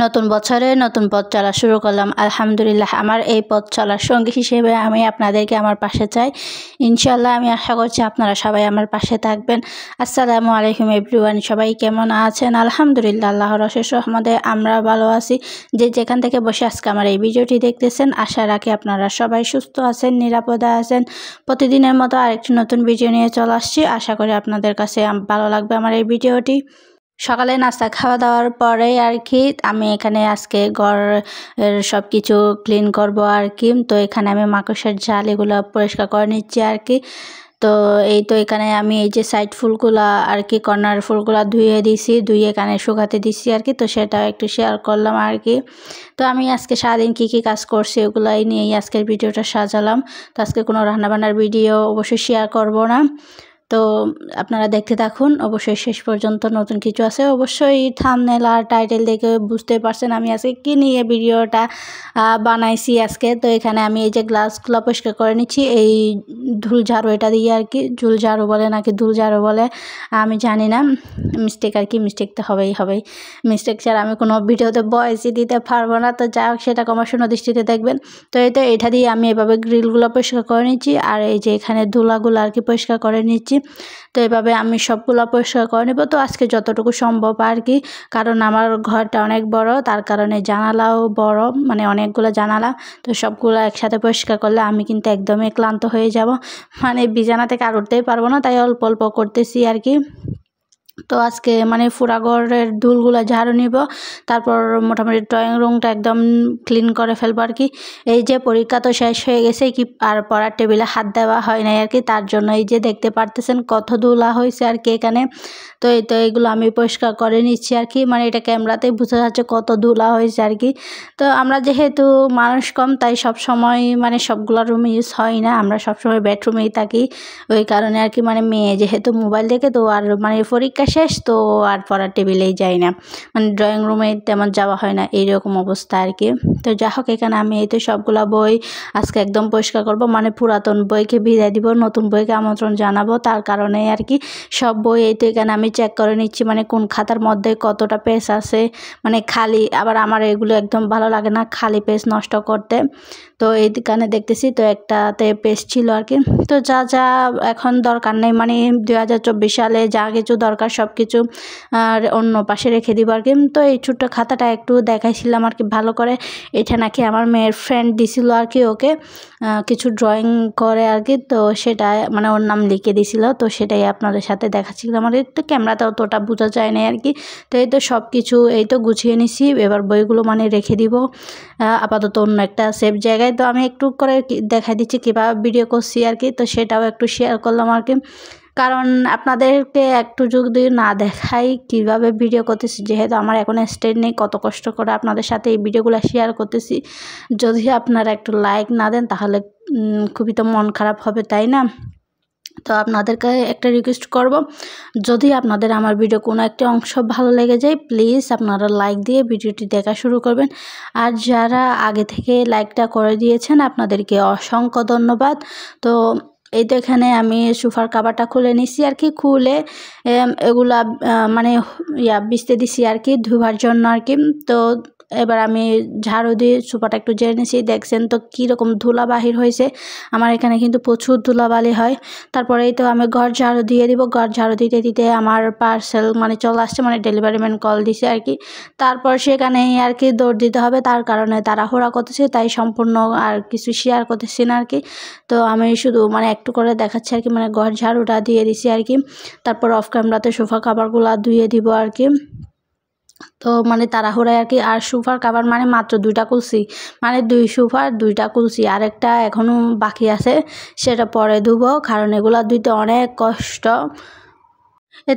নতুন বছরে নতুন পথ চলা শুরু করলাম। আলহামদুলিল্লাহ, আমার এই পথ চলার সঙ্গী হিসেবে আমি আপনাদেরকে আমার পাশে চাই। ইনশাআল্লাহ আমি আশা করছি আপনারা সবাই আমার পাশে থাকবেন। আসসালামু আলাইকুম এভরিওয়ান, সবাই কেমন আছেন? আলহামদুলিল্লাহ, আল্লাহর অশেষ রহমতে আমরা ভালো আছি। যে যেখান থেকে বসে আজকে আমার এই ভিডিওটি দেখতেছেন, আশা রাখি আপনারা সবাই সুস্থ আছেন, নিরাপদে আছেন। প্রতিদিনের মতো আরেকটি নতুন ভিডিও নিয়ে চলে আসছি। আশা করি আপনাদের কাছে ভালো লাগবে আমার এই ভিডিওটি। সকালে নাস্তা খাওয়া দাওয়ার পরে আর কি আমি এখানে আজকে ঘরের সব কিছু ক্লিন করব আর কি। তো এখানে আমি মাকড়সার জাল এগুলো পরিষ্কার করে নিচ্ছি আর কি। তো এই তো এখানে আমি এই যে সাইড ফুলগুলা আর কি, কর্নার ফুলগুলা ধুয়ে দিছি, ধুয়ে এখানে শুকাতে দিছি আর কি। তো সেটা একটু শেয়ার করলাম আর কি। তো আমি আজকে সারাদিন কী কী কাজ করছি ওগুলাই নিয়েই আজকের ভিডিওটা সাজালাম। তো আজকে কোনো রান্নাবান্নার ভিডিও অবশ্যই শেয়ার করব না। তো আপনারা দেখতে থাকুন, অবশ্যই শেষ পর্যন্ত নতুন কিছু আছে। অবশ্যই থাম্বনেল আর টাইটেল দেখে বুঝতে পারছেন আমি আজকে কী নিয়ে ভিডিওটা বানাইছি আজকে। তো এখানে আমি এই যে গ্লাসগুলো পরিষ্কার করে নিচ্ছি এই ধুল ঝাড়ু এটা দিয়ে আর কি। ঝুল ঝাড়ু বলে নাকি ধুল ঝাড়ু বলে আমি জানি না, মিস্টেক আর কি, মিস্টেক তো হবেই। মিস্টেক ছাড়া আমি কোনো ভিডিওতে ভয়েসই দিতে পারবো না। তো যা হোক, সেটা ক্ষমাসুন্দর দৃষ্টিতে দেখবেন। তো এই তো এটা দিয়ে আমি এভাবে গ্রিলগুলো পরিষ্কার করে নিচ্ছি, আর এই যে এখানে ধুলাগুলো আর কি পরিষ্কার করে নিচ্ছি। তো এভাবে আমি সবগুলো পরিষ্কার করে নেব। তো আজকে যতটুকু সম্ভব আর কি, কারণ আমার ঘরটা অনেক বড়, তার কারণে জানালাও বড়, মানে অনেকগুলো জানালা। তো সবগুলো একসাথে পরিষ্কার করলে আমি কিন্তু একদমই ক্লান্ত হয়ে যাব, মানে বিছানা থেকে আর উঠতেই পারবো না। তাই অল্প অল্প করতেছি আর কি। তো আজকে মানে পুরা ঘরের ধুলগুলো ঝাড়ু নিব, তারপর মোটামুটি ড্রয়িং রুমটা একদম ক্লিন করে ফেলবো আর কি। এই যে পরীক্ষা তো শেষ হয়ে গেছে কি, আর পড়ার টেবিলে হাত দেওয়া হয় নাই আর কি, তার জন্য এই যে দেখতে পারতেছেন কত ধুলা হয়েছে আর কি এখানে। তো এই তো এগুলো আমি পরিষ্কার করে নিচ্ছি আর কি, মানে এটা ক্যামেরাতেই বোঝা যাচ্ছে কত ধুলা হয়েছে আর কি। তো আমরা যেহেতু মানুষ কম, তাই সব সময় মানে সবগুলো রুম ইউজ হয় না, আমরা সবসময় বেডরুমেই থাকি। ওই কারণে আর কি, মানে মেয়ে যেহেতু মোবাইল দেখে, তো আর মানে পরীক্ষা শেষ, তো আর পড়ার টেবিলেই যাই না, মানে ড্রয়িং রুমে তেমন যাওয়া হয় না, এইরকম অবস্থা আর কি। তো যা হোক, এখানে আমি এই তো সবগুলা বই আজকে একদম পরিষ্কার করব, মানে পুরাতন বইকে বিদায় দিব, নতুন বইকে আমন্ত্রণ জানাবো, তার কারণে আর কি সব বই এই তো এখানে আমি চেক করে নিচ্ছি, মানে কোন খাতার মধ্যে কতটা পেজ আছে, মানে খালি। আবার আমার এগুলো একদম ভালো লাগে না খালি পেজ নষ্ট করতে। তো এইখানে দেখতেছি তো একটাতে পেজ ছিল আর কি। তো যা যা এখন দরকার নেই, মানে 2024 সালে যা কিছু দরকার সব কিছু আর অন্য পাশে রেখে দিব আর কি। তো এই ছোট্ট খাতাটা একটু দেখাইছিলাম আর কি ভালো করে। এটা নাকি আমার মেয়ের ফ্রেন্ড দিছিল আর কি ওকে, কিছু ড্রয়িং করে আর কি। তো সেটা মানে ওর নাম লিখে দিছিল, তো সেটাই আপনাদের সাথে দেখাচ্ছিলাম আর একটু। ক্যামেরাতে অতটা বোঝা যায় না আর কি। তো এই তো সব কিছু এই তো গুছিয়ে নিছি, এবার বইগুলো মানে রেখে দিব আপাতত অন্য একটা সেফ জায়গায়। তো আমি একটু করে দেখাই দিচ্ছি কীভাবে ভিডিও করছি আর কি। তো সেটাও একটু শেয়ার করলাম আর কি, কারণ আপনাদেরকে একটু যদি না দেখাই কীভাবে ভিডিও করতেছি, যেহেতু আমার এখন স্ট্যান্ড নেই, কত কষ্ট করে আপনাদের সাথে এই ভিডিওগুলো শেয়ার করতেছি। যদি আপনারা একটু লাইক না দেন তাহলে খুবই তো মন খারাপ হবে, তাই না? তো আপনাদেরকে একটা রিকোয়েস্ট করব, যদি আপনাদের আমার ভিডিও কোনো একটা অংশ ভালো লেগে যায়, প্লিজ আপনারা লাইক দিয়ে ভিডিওটি দেখা শুরু করবেন। আর যারা আগে থেকে লাইকটা করে দিয়েছেন আপনাদেরকে অসংখ্য ধন্যবাদ। তো এই তো এখানে আমি সোফার কাভারটা খুলে নিছি আর কি, খুলে এগুলা মানে বিছতে দিছি আর কি, ধোয়ার জন্য আর কি। তো এবার আমি ঝাড়ু দিয়ে সোফাটা একটু ঝেড়ে নিয়েছি, দেখছেন তো কীরকম ধুলা বাহির হয়েছে। আমার এখানে কিন্তু প্রচুর ধুলাবালি হয়। তারপরে এই তো আমি ঘর ঝাড়ু দিয়ে দিব, ঘর ঝাড়ু দিতে দিতে আমার পার্সেল মানে চলে আসছে, মানে ডেলিভারি ম্যান কল দিছে আর কি। তারপর সেখানেই আর কি দৌড় দিতে হবে, তার কারণে তাড়াহুড়া করতেছি, তাই সম্পূর্ণ আর কিছু শেয়ার করতেছি না আর কি। তো আমি শুধু মানে একটু করে দেখাচ্ছি আর কি, মানে ঘর ঝাড়ুটা দিয়ে দিছি আর কি। তারপর অফ ক্যামেরাতে সোফা কাভারগুলো ধুয়ে দিব আর কি। তো মানে তাড়াহুড়ায় আর কি। আর সোফার কাভার মানে মাত্র 2টা খুলছি, মানে 2 সোফার 2টা খুলছি, আরেকটা এখনও বাকি আছে, সেটা পরে ধুবো, কারণ এগুলো ধুইতে অনেক কষ্ট।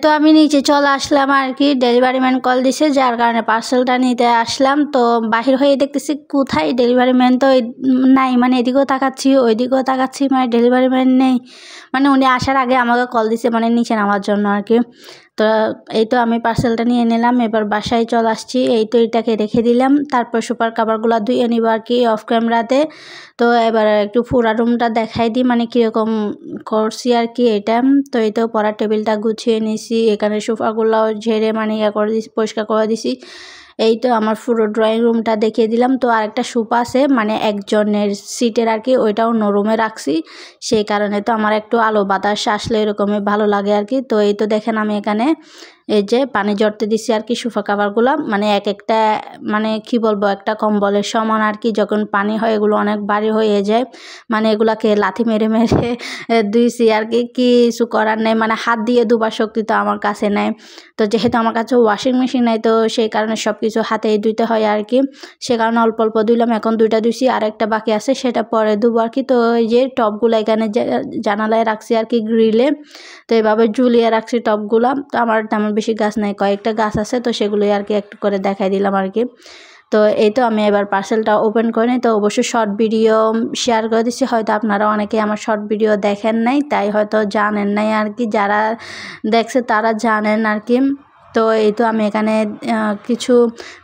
তো আমি নিচে চলে আসলাম আর কি, ডেলিভারি ম্যান কল দিছে, যার কারণে পার্সেলটা নিতে আসলাম। তো বাহির হয়ে দেখতেছি কোথায় ডেলিভারি ম্যান তো নাই, মানে এদিকেও তাকাচ্ছি ওইদিকেও তাকাচ্ছি, মানে ডেলিভারি ম্যান নেই। মানে উনি আসার আগে আমাকে কল দিছে, মানে নিচে নামার জন্য আর কি। তো এই তো আমি পার্সেলটা নিয়ে নিলাম, এবার বাসায় চলে আসছি। এই তো এটাকে রেখে দিলাম, তারপর সুপার কাভারগুলো ধুয়ে নিব আর কি অফ ক্যামেরাতে। তো এবার একটু পুরা রুমটা দেখাই দিই, মানে কীরকম করছি আর কি এটা। তো এই তো পড়ার টেবিলটা গুছিয়ে নিছি, এখানে সোফাগুলো ঝেড়ে মানে করে দিছি, পরিষ্কার করে দিছি। এই তো আমার পুরো ড্রয়িং রুমটা দেখিয়ে দিলাম। তো আরেকটা সোফা আছে মানে একজনের সিটের আর কি, ওইটা অন্য রুমে রাখছি, সেই কারণে তো আমার একটু আলো বাতাস আসলে এরকমই ভালো লাগে আর কি। তো এই তো দেখেন আমি এখানে এই যে পানি জড়তে দিছি আর কি সোফা কাভারগুলো, মানে এক একটা মানে কি বলবো একটা কম্বলের সমান আর কি। যখন পানি হয় এগুলো অনেক ভারী হয়ে যায়, মানে এগুলাকে লাথি মেরে মেরে ধুইছি আর কি, কিছু করার নেই, মানে হাত দিয়ে ধোবার শক্তি তো আমার কাছে নেই। তো যেহেতু আমার কাছে ওয়াশিং মেশিন নাই, তো সেই কারণে সব কিছু হাতেই ধুইতে হয় আর কি। সে কারণে অল্প অল্প ধুইলাম, এখন 2টা ধুইছি, আর একটা বাকি আছে সেটা পরে ধুবো আর কি। তো এই যে টবগুলো এখানে জানালায় রাখছি আর কি, গ্রিলে। তো এইভাবে ঝুলিয়ে রাখছি টবগুলো। তো আমার তেমন বেশি গাছ নাই, কয়েকটা গাছ আছে, তো সেগুলোই আর কি একটু করে দেখাই দিলাম আর কি। তো এই তো আমি এবার পার্সেলটা ওপেন করে নিই। তো অবশ্যই শর্ট ভিডিও শেয়ার করে দিচ্ছি, হয়তো আপনারা অনেকে আমার শর্ট ভিডিও দেখেন নাই, তাই হয়তো জানেন নাই আর কি, যারা দেখছে তারা জানেন আর কি। তো এই তো আমি এখানে কিছু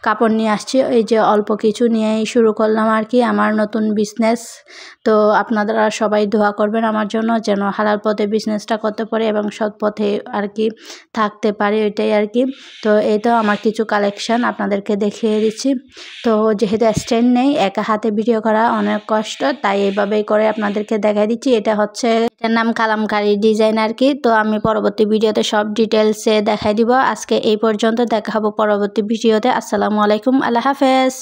কাপড় নিয়ে আসছি, এই যে অল্প কিছু নিয়েই শুরু করলাম আর কি আমার নতুন বিজনেস। তো আপনারা সবাই দোয়া করবেন আমার জন্য, যেন হালাল পথে বিজনেসটা করতে পারি এবং সৎ পথে আর কি থাকতে পারি, ওইটাই আর কি। তো এই তো আমার কিছু কালেকশন আপনাদেরকে দেখিয়ে দিচ্ছি। তো যেহেতু স্ট্যান্ড নেই, একা হাতে ভিডিও করা অনেক কষ্ট, তাই এইভাবেই করে আপনাদেরকে দেখাই দিচ্ছি। এটার নাম কালামকারী ডিজাইন আর কি। তো আমি পরবর্তী ভিডিওতে সব ডিটেলসে দেখাই দিব। আজকে এই পর্যন্ত, দেখা হবো পরবর্তী ভিডিওতে। আসসালামু আলাইকুম, আল্লাহ হাফেজ।